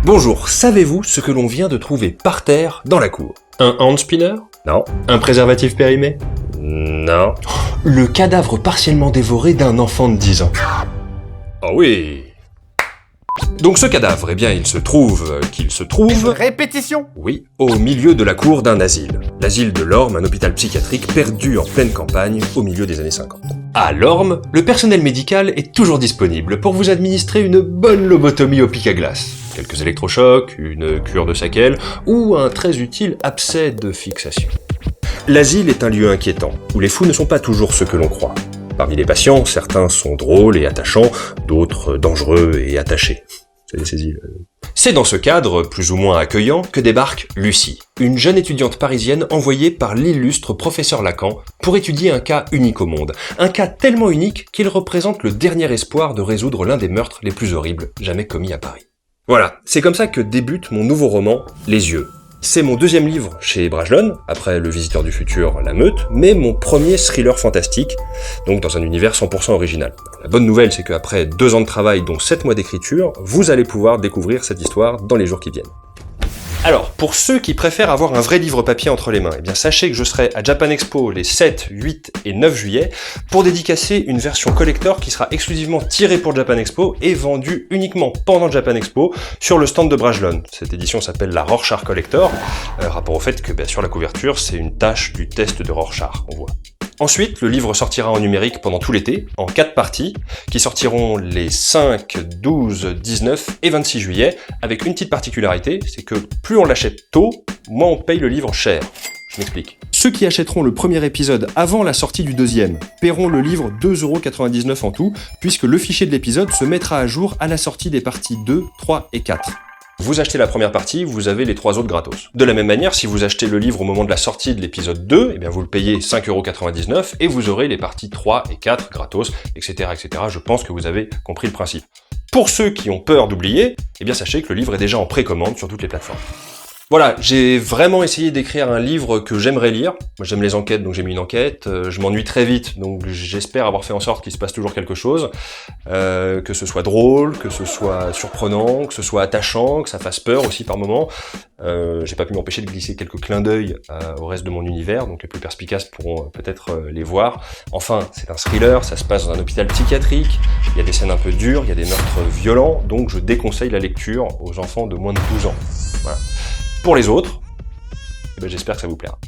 Bonjour, savez-vous ce que l'on vient de trouver par terre dans la cour? Un hand spinner? Non. Un préservatif périmé? Non. Le cadavre partiellement dévoré d'un enfant de 10 ans. Oh oui. Donc ce cadavre, eh bien il se trouve qu'il se trouve... Répétition. Oui, au milieu de la cour d'un asile. L'asile de l'Orme, un hôpital psychiatrique perdu en pleine campagne au milieu des années 50. À l'Orme, le personnel médical est toujours disponible pour vous administrer une bonne lobotomie au pic à glace. Quelques électrochocs, une cure de Saquel ou un très utile abcès de fixation. L'asile est un lieu inquiétant, où les fous ne sont pas toujours ceux que l'on croit. Parmi les patients, certains sont drôles et attachants, d'autres dangereux et attachés. Vous avez saisi. C'est dans ce cadre, plus ou moins accueillant, que débarque Lucie, une jeune étudiante parisienne envoyée par l'illustre professeur Lacan pour étudier un cas unique au monde. Un cas tellement unique qu'il représente le dernier espoir de résoudre l'un des meurtres les plus horribles jamais commis à Paris. Voilà, c'est comme ça que débute mon nouveau roman, Les Yeux. C'est mon deuxième livre chez Brajlon, après Le Visiteur du Futur, La Meute, mais mon premier thriller fantastique, donc dans un univers 100% original. La bonne nouvelle, c'est qu'après 2 ans de travail, dont 7 mois d'écriture, vous allez pouvoir découvrir cette histoire dans les jours qui viennent. Alors, pour ceux qui préfèrent avoir un vrai livre papier entre les mains, eh bien sachez que je serai à Japan Expo les 7, 8 et 9 juillet pour dédicacer une version collector qui sera exclusivement tirée pour Japan Expo et vendue uniquement pendant Japan Expo sur le stand de Brajlon. Cette édition s'appelle la Rorschach Collector, rapport au fait que sur la couverture, c'est une tâche du test de Rorschach, on voit. Ensuite, le livre sortira en numérique pendant tout l'été, en 4 parties, qui sortiront les 5, 12, 19 et 26 juillet, avec une petite particularité, c'est que plus on l'achète tôt, moins on paye le livre cher. Je m'explique. Ceux qui achèteront le premier épisode avant la sortie du deuxième paieront le livre 2,99 € en tout, puisque le fichier de l'épisode se mettra à jour à la sortie des parties 2, 3 et 4. Vous achetez la première partie, vous avez les 3 autres gratos. De la même manière, si vous achetez le livre au moment de la sortie de l'épisode 2, eh bien vous le payez 5,99 € et vous aurez les parties 3 et 4 gratos, etc., etc. Je pense que vous avez compris le principe. Pour ceux qui ont peur d'oublier, eh bien sachez que le livre est déjà en précommande sur toutes les plateformes. Voilà, j'ai vraiment essayé d'écrire un livre que j'aimerais lire. Moi j'aime les enquêtes, donc j'ai mis une enquête. Je m'ennuie très vite, donc j'espère avoir fait en sorte qu'il se passe toujours quelque chose. Que ce soit drôle, que ce soit surprenant, que ce soit attachant, que ça fasse peur aussi par moments. J'ai pas pu m'empêcher de glisser quelques clins d'œil au reste de mon univers, donc les plus perspicaces pourront peut-être les voir. Enfin, c'est un thriller, ça se passe dans un hôpital psychiatrique, il y a des scènes un peu dures, il y a des meurtres violents, donc je déconseille la lecture aux enfants de moins de 12 ans. Voilà. Pour les autres, j'espère que ça vous plaira.